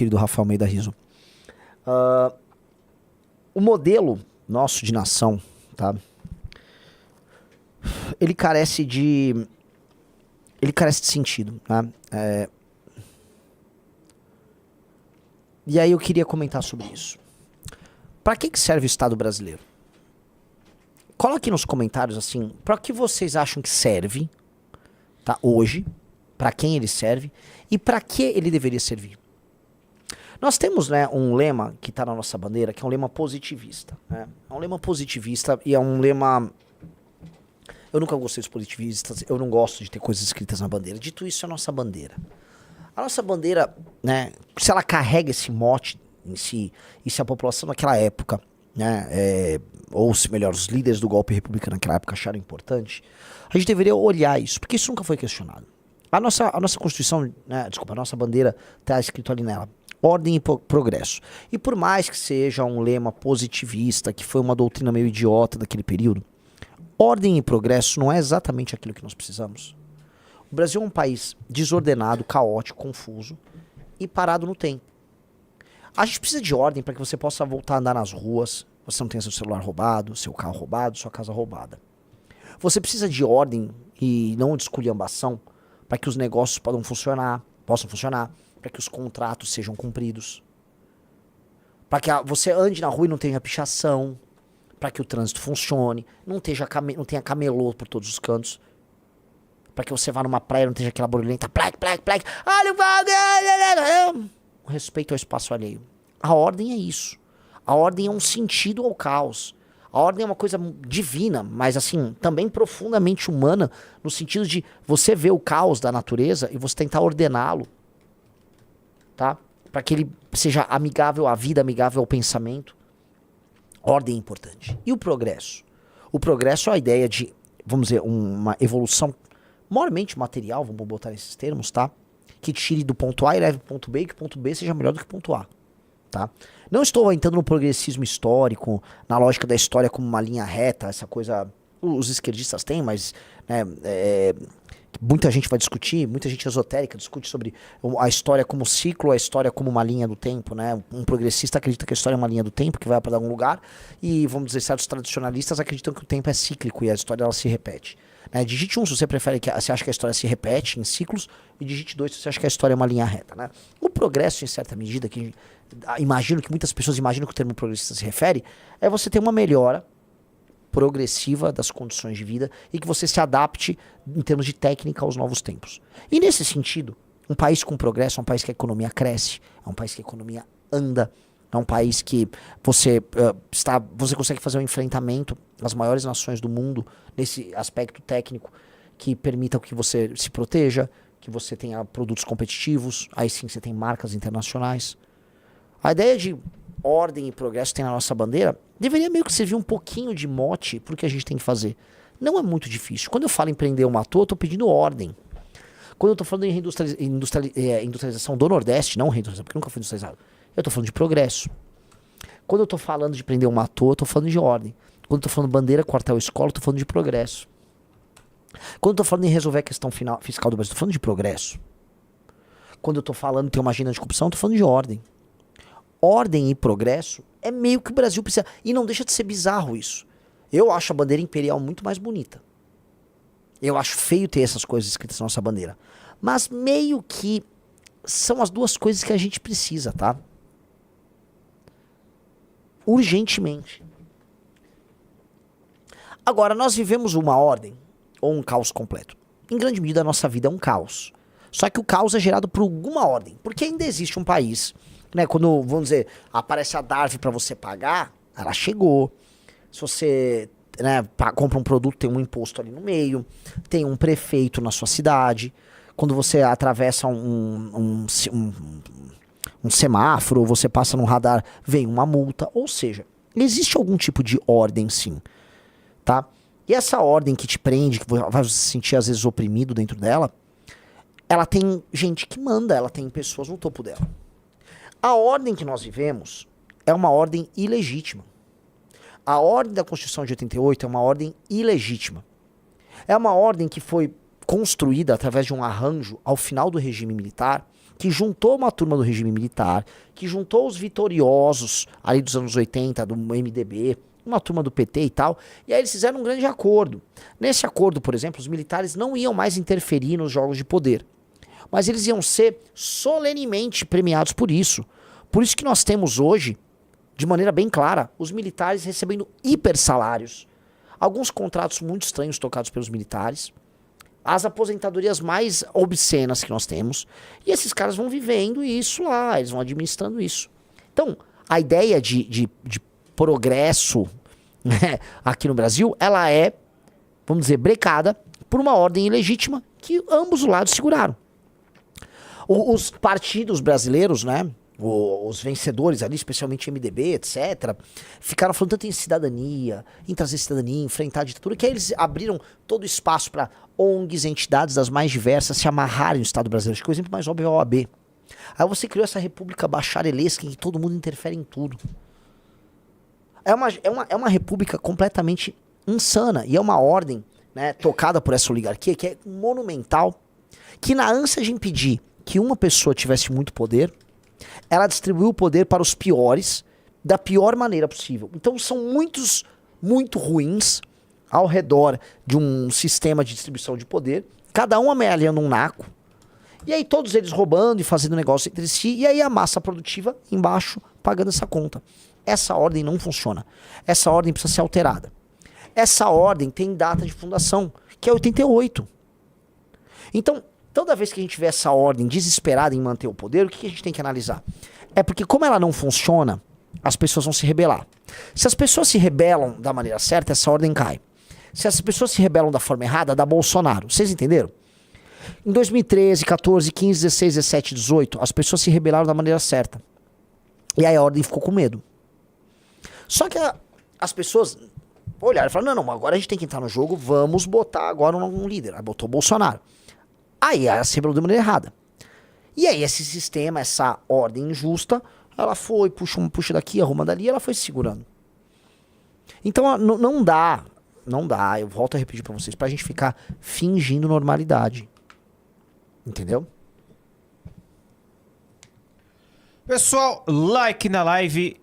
querido Rafael Almeida Rizzo. O modelo nosso de nação, tá? Ele carece de sentido, tá? E aí eu queria comentar sobre isso. Para que serve o Estado brasileiro? Coloque nos comentários assim, para que vocês acham que serve, tá? Hoje, para quem ele serve e para que ele deveria servir. Nós temos, né, um lema que está na nossa bandeira, que é um lema positivista, né? É um lema positivista e é um lema... Eu nunca gostei dos positivistas, eu não gosto de ter coisas escritas na bandeira. Dito isso, é a nossa bandeira. A nossa bandeira, né, se ela carrega esse mote em si, e se a população naquela época, né, ou se melhor, os líderes do golpe republicano naquela época acharam importante, a gente deveria olhar isso, porque isso nunca foi questionado. A nossa Constituição, né, desculpa, a nossa bandeira está escrito ali nela, ordem e progresso. E por mais que seja um lema positivista, que foi uma doutrina meio idiota daquele período, ordem e progresso não é exatamente aquilo que nós precisamos. O Brasil é um país desordenado, caótico, confuso e parado no tempo. A gente precisa de ordem para que você possa voltar a andar nas ruas, você não tenha seu celular roubado, seu carro roubado, sua casa roubada. Você precisa de ordem e não de esculhambação para que os negócios possam funcionar, para que os contratos sejam cumpridos, para que você ande na rua e não tenha pichação, para que o trânsito funcione, não tenha camelô por todos os cantos, para que você vá numa praia e não tenha aquela barulhenta, plaque, olha o respeito ao espaço alheio. A ordem é isso. A ordem é um sentido ao caos. A ordem é uma coisa divina, mas assim, também profundamente humana, no sentido de você ver o caos da natureza e você tentar ordená-lo, tá? Para que ele seja amigável à vida, amigável ao pensamento. Ordem é importante. E o progresso? O progresso é a ideia de, vamos dizer, uma evolução moralmente material, vamos botar esses termos, tá? Que tire do ponto A e leve pro ponto B e que o ponto B seja melhor do que o ponto A, tá? Não estou entrando no progressismo histórico, na lógica da história como uma linha reta, essa coisa... Os esquerdistas têm, mas... Né, muita gente vai discutir, muita gente esotérica discute sobre a história como ciclo, a história como uma linha do tempo, né? Um progressista acredita que a história é uma linha do tempo, que vai para algum lugar, e, vamos dizer, certos tradicionalistas acreditam que o tempo é cíclico e a história ela se repete. Né? Digite 1 se você prefere você acha que a história se repete em ciclos, e digite 2 se você acha que a história é uma linha reta, né? O progresso, em certa medida, que imagino que muitas pessoas imaginam que o termo progressista se refere, é você ter uma melhora progressiva das condições de vida e que você se adapte em termos de técnica aos novos tempos. E nesse sentido, um país com progresso é um país que a economia cresce, é um país que a economia anda, é um país que você consegue fazer um enfrentamento às maiores nações do mundo nesse aspecto técnico que permita que você se proteja, que você tenha produtos competitivos, aí sim você tem marcas internacionais. A ideia de ordem e progresso que tem na nossa bandeira deveria meio que servir um pouquinho de mote pro que a gente tem que fazer. Não é muito difícil. Quando eu falo em prender uma toa, eu tô pedindo ordem. Quando eu tô falando em industrialização do Nordeste, não reindustrialização, porque nunca foi industrializado, eu tô falando de progresso. Quando eu tô falando de prender uma toa, eu tô falando de ordem. Quando eu tô falando bandeira, quartel, escola, eu tô falando de progresso. Quando eu tô falando em resolver a questão fiscal do Brasil, eu tô falando de progresso. Quando eu tô falando em ter uma agenda de corrupção, eu tô falando de ordem. Ordem e progresso é meio que o Brasil precisa. E não deixa de ser bizarro isso. Eu acho a bandeira imperial muito mais bonita. Eu acho feio ter essas coisas escritas na nossa bandeira. Mas meio que são as duas coisas que a gente precisa, tá? Urgentemente. Agora, nós vivemos uma ordem ou um caos completo. Em grande medida, a nossa vida é um caos. Só que o caos é gerado por alguma ordem. Porque ainda existe um país... Né, quando, vamos dizer, aparece a DARF para você pagar, ela chegou. Se você, né, compra um produto, tem um imposto ali no meio, tem um prefeito na sua cidade. Quando você atravessa um semáforo, você passa num radar, vem uma multa. Ou seja, existe algum tipo de ordem, sim. Tá? E essa ordem que te prende, que vai se sentir às vezes oprimido dentro dela, ela tem gente que manda, ela tem pessoas no topo dela. A ordem que nós vivemos é uma ordem ilegítima. A ordem da Constituição de 88 é uma ordem ilegítima. É uma ordem que foi construída através de um arranjo ao final do regime militar que juntou uma turma do regime militar, que juntou os vitoriosos ali dos anos 80, do MDB, uma turma do PT e tal, e aí eles fizeram um grande acordo. Nesse acordo, por exemplo, os militares não iam mais interferir nos jogos de poder, mas eles iam ser solenemente premiados por isso. Por isso que nós temos hoje, de maneira bem clara, os militares recebendo hiper salários, alguns contratos muito estranhos tocados pelos militares, as aposentadorias mais obscenas que nós temos, e esses caras vão vivendo isso lá, eles vão administrando isso. Então, a ideia de progresso, né, aqui no Brasil, ela é, vamos dizer, brecada por uma ordem ilegítima que ambos os lados seguraram. Os partidos brasileiros, né, os vencedores ali, especialmente MDB, etc., ficaram falando tanto em cidadania, em trazer cidadania, enfrentar a ditadura, que aí eles abriram todo o espaço para ONGs, entidades das mais diversas se amarrarem no Estado brasileiro. Acho que o exemplo mais óbvio é a OAB. Aí você criou essa república bacharelesca em que todo mundo interfere em tudo. É uma república completamente insana, e é uma ordem, né, tocada por essa oligarquia que é monumental, que na ânsia de impedir que uma pessoa tivesse muito poder, ela distribuiu o poder para os piores da pior maneira possível. Então são muitos muito ruins ao redor de um sistema de distribuição de poder, cada um amealhando um naco, e aí todos eles roubando e fazendo negócio entre si, e aí a massa produtiva embaixo pagando essa conta. Essa ordem não funciona. Essa ordem precisa ser alterada. Essa ordem tem data de fundação, que é 88. Então, toda vez que a gente vê essa ordem desesperada em manter o poder, o que a gente tem que analisar? É porque como ela não funciona, as pessoas vão se rebelar. Se as pessoas se rebelam da maneira certa, essa ordem cai. Se as pessoas se rebelam da forma errada, dá Bolsonaro. Vocês entenderam? Em 2013, 14, 15, 16, 17, 18, as pessoas se rebelaram da maneira certa. E aí a ordem ficou com medo. Só que as pessoas olharam e falaram, não, agora a gente tem que entrar no jogo, vamos botar agora um líder. Aí botou o Bolsonaro. Aí ela se rebelou de maneira errada. E aí esse sistema, essa ordem injusta, ela foi, puxa daqui, arruma dali, ela foi se segurando. Então não dá, eu volto a repetir pra vocês, pra gente ficar fingindo normalidade. Entendeu? Pessoal, like na live.